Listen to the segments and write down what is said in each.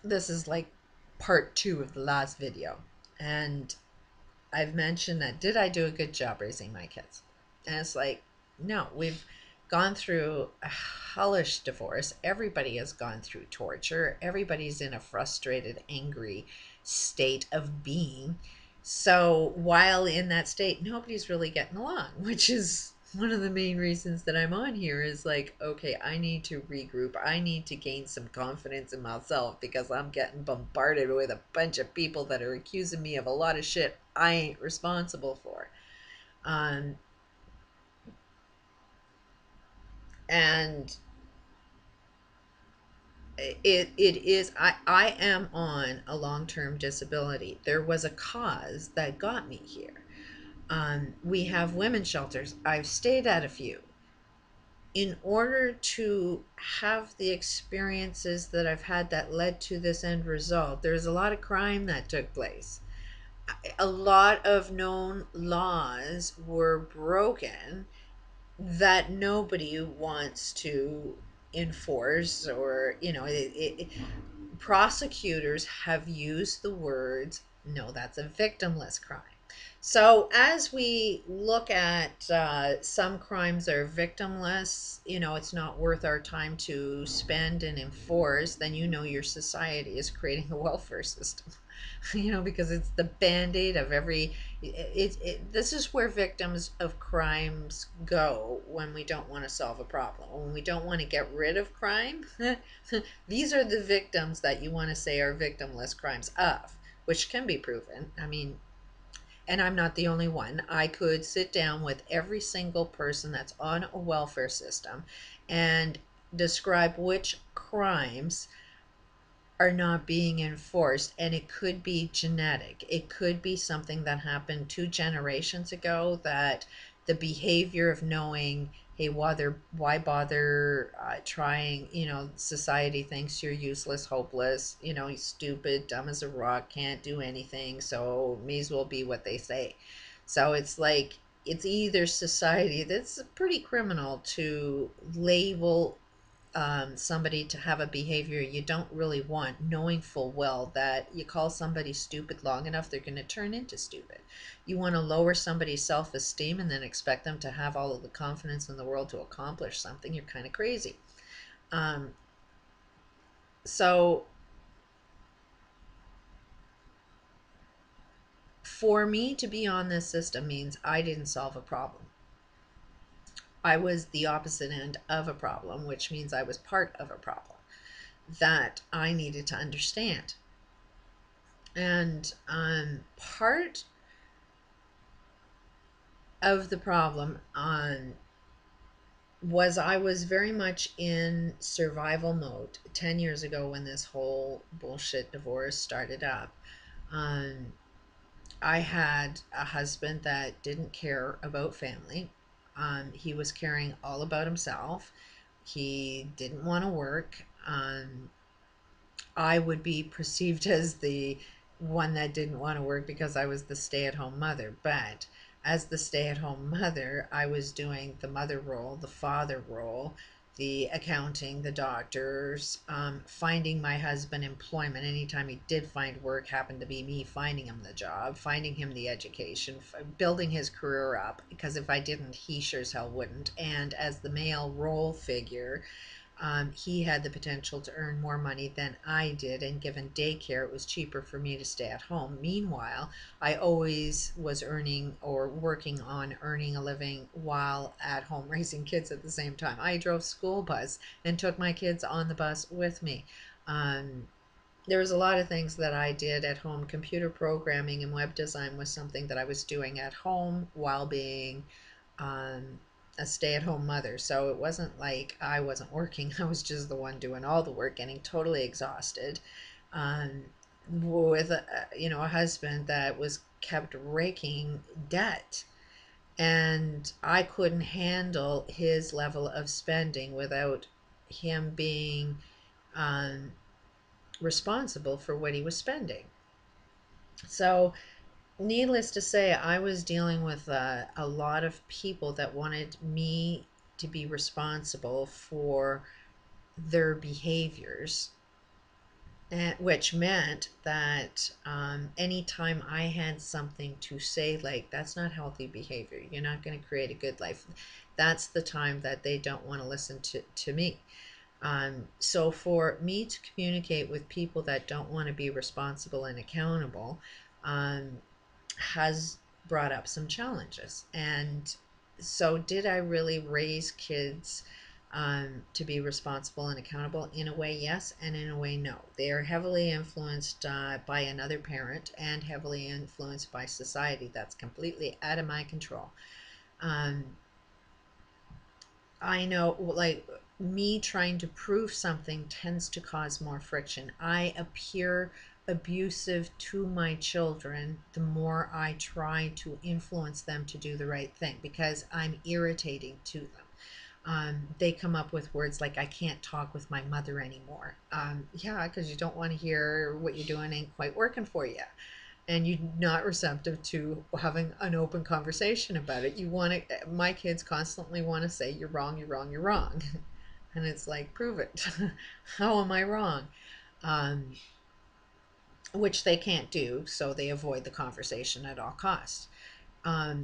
this is like part two of the last video. And I've mentioned that, did I do a good job raising my kids? And it's like, no, we've gone through a hellish divorce. Everybody has gone through torture. Everybody's in a frustrated, angry state of being. So while in that state, nobody's really getting along, which is one of the main reasons that I'm on here is like, okay, I need to regroup. I need to gain some confidence in myself because I'm getting bombarded with a bunch of people that are accusing me of a lot of shit I ain't responsible for. Um, and it is, I am on a long-term disability. There was a cause that got me here. We have women's shelters. I've stayed at a few. In order to have the experiences that I've had that led to this end result, there's a lot of crime that took place. A lot of known laws were broken that nobody wants to enforce, or prosecutors have used the words, no, that's a victimless crime. So as we look at some crimes that are victimless, it's not worth our time to spend and enforce, then your society is creating a welfare system. Because it's the band-aid of every this is where victims of crimes go when we don't want to solve a problem, when we don't want to get rid of crime. These are the victims that you want to say are victimless crimes of, which can be proven. I mean, and I'm not the only one. I could sit down with every single person that's on a welfare system and describe which crimes are not being enforced. And it could be genetic, it could be something that happened 2 generations ago, that the behavior of knowing, hey, why bother trying, society thinks you're useless, hopeless, you're stupid, dumb as a rock, can't do anything, so may as well be what they say. So it's like, it's either society that's pretty criminal to label somebody to have a behavior you don't really want, knowing full well that you call somebody stupid long enough, they're going to turn into stupid. You want to lower somebody's self-esteem and then expect them to have all of the confidence in the world to accomplish something. You're kind of crazy. Um, so for me to be on this system means I didn't solve a problem. I was the opposite end of a problem, which means I was part of a problem that I needed to understand. And part of the problem was I was very much in survival mode 10 years ago when this whole bullshit divorce started up. Um, I had a husband that didn't care about family. He was caring all about himself. He didn't want to work. I would be perceived as the one that didn't want to work because I was the stay-at-home mother. But as the stay-at-home mother, I was doing the mother role, the father role, the accounting, the doctors, finding my husband employment. Anytime he did find work, happened to be me finding him the job, finding him the education, building his career up. Because if I didn't, he sure as hell wouldn't. And as the male role figure, he had the potential to earn more money than I did, and given daycare, it was cheaper for me to stay at home. Meanwhile, I always was earning or working on earning a living while at home raising kids at the same time. I drove school bus and took my kids on the bus with me. Um, there was a lot of things that I did at home. Computer programming and web design was something that I was doing at home while being um, a stay-at-home mother. So it wasn't like I wasn't working. I was just the one doing all the work, getting totally exhausted, um, with a husband that was kept raking debt, and I couldn't handle his level of spending without him being um, responsible for what he was spending. So needless to say, I was dealing with a lot of people that wanted me to be responsible for their behaviors. and, which meant that anytime I had something to say, like, that's not healthy behavior, you're not going to create a good life, that's the time that they don't want to listen to me. So for me to communicate with people that don't want to be responsible and accountable um, has brought up some challenges. And so, did I really raise kids to be responsible and accountable? In a way, yes, and in a way, no. They are heavily influenced by another parent and heavily influenced by society. That's completely out of my control. Um, I know, like, me trying to prove something tends to cause more friction. I appear abusive to my children the more I try to influence them to do the right thing because I'm irritating to them. They come up with words like, I can't talk with my mother anymore. Yeah, because you don't want to hear what you're doing ain't quite working for you, and you're not receptive to having an open conversation about it. You want to, my kids constantly want to say, you're wrong, you're wrong, you're wrong. And it's like, prove it. How am I wrong? Um, which they can't do, so they avoid the conversation at all costs.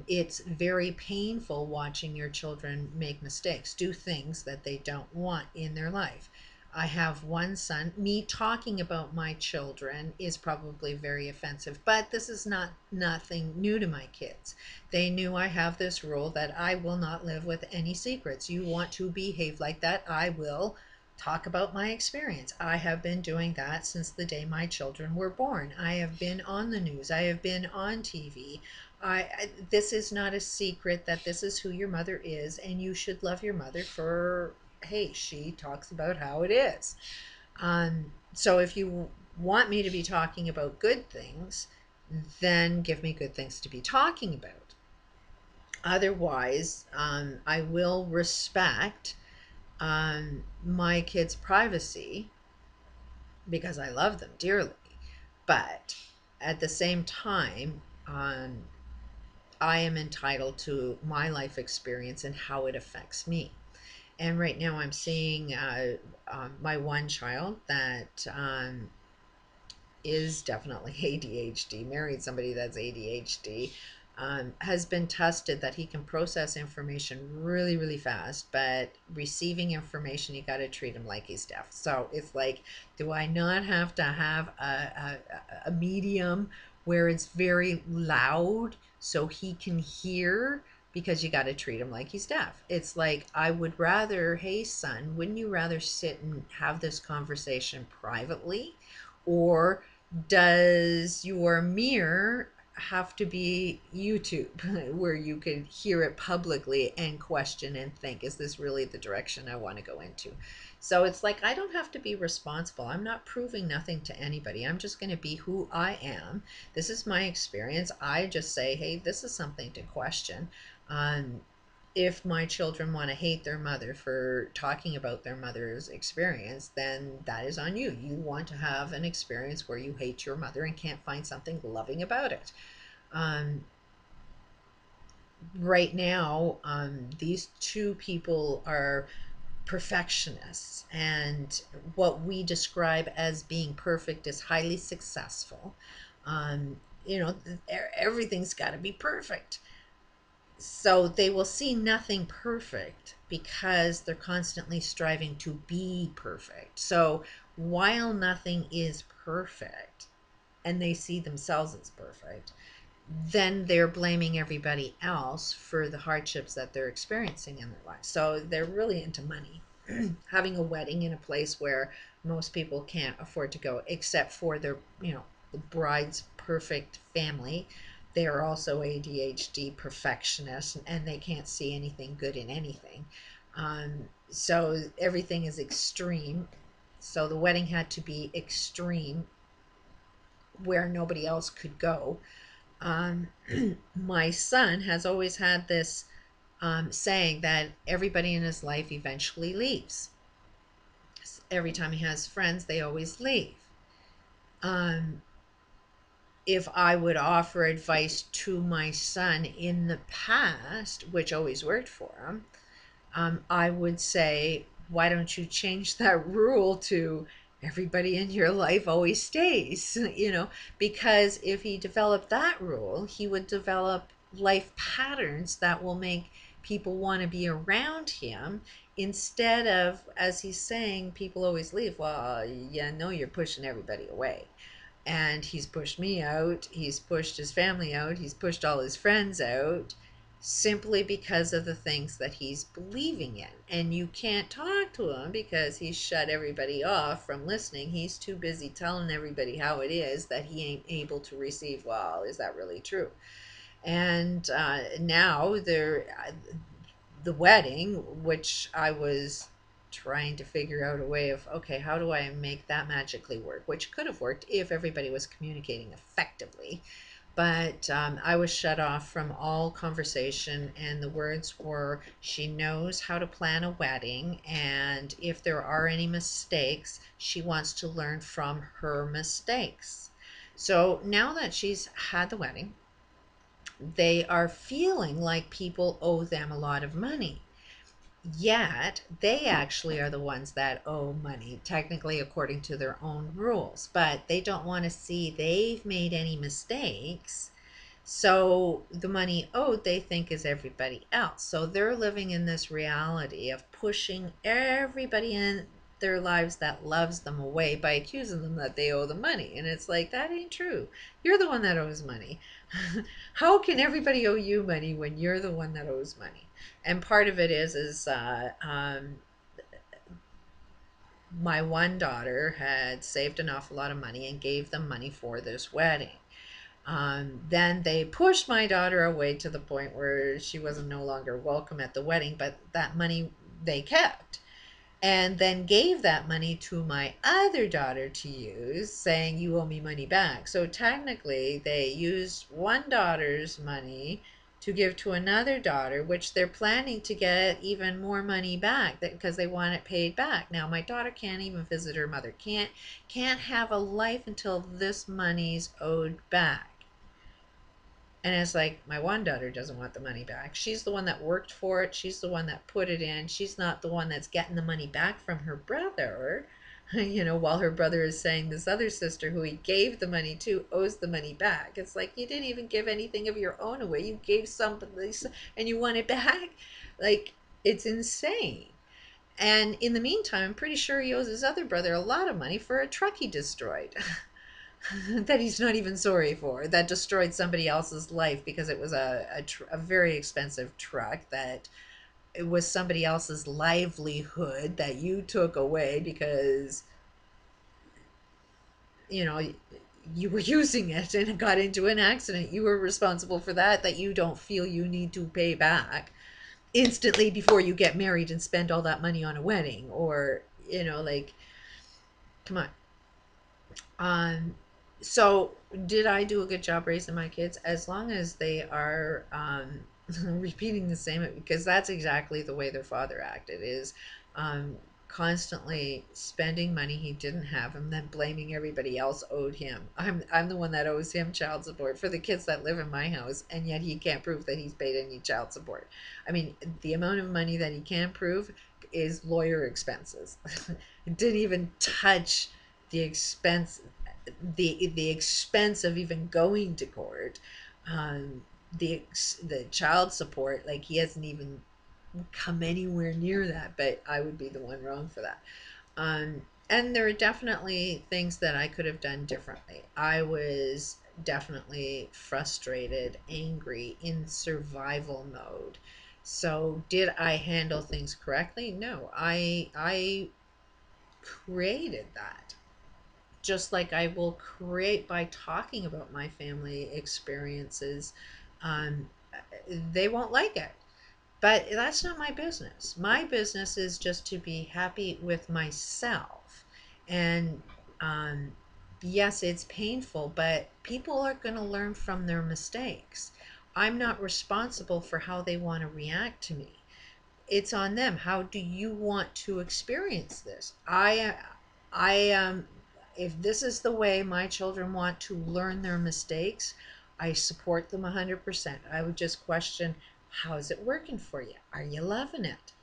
It's very painful watching your children make mistakes, do things that they don't want in their life. I have one son. Me talking about my children is probably very offensive, but this is nothing new to my kids. They knew I have this rule that I will not live with any secrets. You want to behave like that, I will talk about my experience. I have been doing that since the day my children were born. I have been on the news. I have been on TV. This is not a secret that this is who your mother is, and you should love your mother for, hey, she talks about how it is. So if you want me to be talking about good things, then give me good things to be talking about. Otherwise, I will respect my kids' privacy because I love them dearly. But at the same time, I am entitled to my life experience and how it affects me. And right now, I'm seeing my one child that is definitely ADHD, married somebody that's ADHD, has been tested that he can process information really, really fast, but receiving information, you got to treat him like he's deaf. So it's like, do I not have to have a medium where it's very loud so he can hear? Because you got to treat him like he's deaf. It's like, I would rather, hey, son, wouldn't you rather sit and have this conversation privately? Or does your mirror have to be YouTube where you can hear it publicly and question and think, is this really the direction I want to go into? So it's like, I don't have to be responsible. I'm not proving nothing to anybody. I'm just going to be who I am. This is my experience. I just say, hey, this is something to question. Um, if my children want to hate their mother for talking about their mother's experience, then that is on you. You want to have an experience where you hate your mother and can't find something loving about it. Um, right now, these two people are perfectionists, and what we describe as being perfect is highly successful. You know, everything's got to be perfect. So they will see nothing perfect because they're constantly striving to be perfect. So while nothing is perfect and they see themselves as perfect, then they're blaming everybody else for the hardships that they're experiencing in their life. So they're really into money. Having a wedding in a place where most people can't afford to go except for their, the bride's perfect family. They are also ADHD perfectionists, and they can't see anything good in anything. So everything is extreme. So the wedding had to be extreme where nobody else could go. Um, my son has always had this saying that everybody in his life eventually leaves. Every time he has friends, they always leave. Um, if I would offer advice to my son in the past, which always worked for him, I would say, why don't you change that rule to everybody in your life always stays, because if he developed that rule, he would develop life patterns that will make people want to be around him instead of, as he's saying, people always leave. Well, yeah, no, you're pushing everybody away. And he's pushed me out, he's pushed his family out, he's pushed all his friends out simply because of the things that he's believing in. And you can't talk to him because he's shut everybody off from listening. He's too busy telling everybody how it is that he ain't able to receive, well, is that really true? And now the wedding, which I was trying to figure out a way of, okay, how do I make that magically work? Which could have worked if everybody was communicating effectively. But I was shut off from all conversation, and the words were, she knows how to plan a wedding, and if there are any mistakes, she wants to learn from her mistakes. So now that she's had the wedding, they are feeling like people owe them a lot of money. Yet they actually are the ones that owe money, technically according to their own rules, but they don't want to see they've made any mistakes. So the money owed, they think, is everybody else. So they're living in this reality of pushing everybody in their lives that loves them away by accusing them that they owe the money. And it's like, that ain't true. You're the one that owes money. How can everybody owe you money when you're the one that owes money? And part of it is my one daughter had saved an awful lot of money and gave them money for this wedding. Then they pushed my daughter away to the point where she was no longer welcome at the wedding, but that money they kept. And then gave that money to my other daughter to use, saying, you owe me money back. So technically, they used one daughter's money to give to another daughter, which they're planning to get even more money back because they want it paid back. Now, my daughter can't even visit her mother, can't have a life until this money's owed back. And it's like, my one daughter doesn't want the money back. She's the one that worked for it. She's the one that put it in. She's not the one that's getting the money back from her brother. While her brother is saying this other sister who he gave the money to owes the money back. It's like, you didn't even give anything of your own away. You gave somebody and you want it back. Like, it's insane. And in the meantime, I'm pretty sure he owes his other brother a lot of money for a truck he destroyed. That he's not even sorry for, that destroyed somebody else's life because it was a very expensive truck, that it was somebody else's livelihood that you took away because you know you were using it and it got into an accident. You were responsible for that you don't feel you need to pay back instantly before you get married and spend all that money on a wedding, or like, come on. So did I do a good job raising my kids? As long as they are repeating the same, because that's exactly the way their father acted, is um, constantly spending money he didn't have and then blaming everybody else owed him. I'm the one that owes him child support for the kids that live in my house, and yet he can't prove that he's paid any child support. I mean, the amount of money that he can prove is lawyer expenses. It didn't even touch the expense the expense of even going to court, the child support. Like, he hasn't even come anywhere near that, but I would be the one wrong for that. And there are definitely things that I could have done differently. I was definitely frustrated, angry, in survival mode. So did I handle things correctly? No, I created that, just like I will create by talking about my family experiences. Um, they won't like it, but that's not my business. My business is just to be happy with myself. And yes, it's painful, but people are going to learn from their mistakes. I'm not responsible for how they want to react to me. It's on them. How do you want to experience this? I if this is the way my children want to learn their mistakes, I support them 100%. I would just question, how's it working for you? Are you loving it?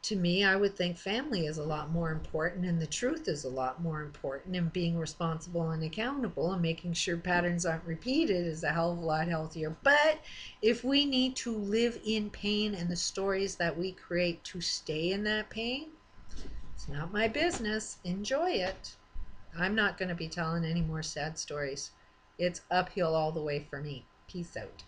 To me, I would think family is a lot more important, and the truth is a lot more important, and being responsible and accountable and making sure patterns aren't repeated is a hell of a lot healthier. But if we need to live in pain and the stories that we create to stay in that pain, it's not my business. Enjoy it. I'm not going to be telling any more sad stories. It's uphill all the way for me. Peace out.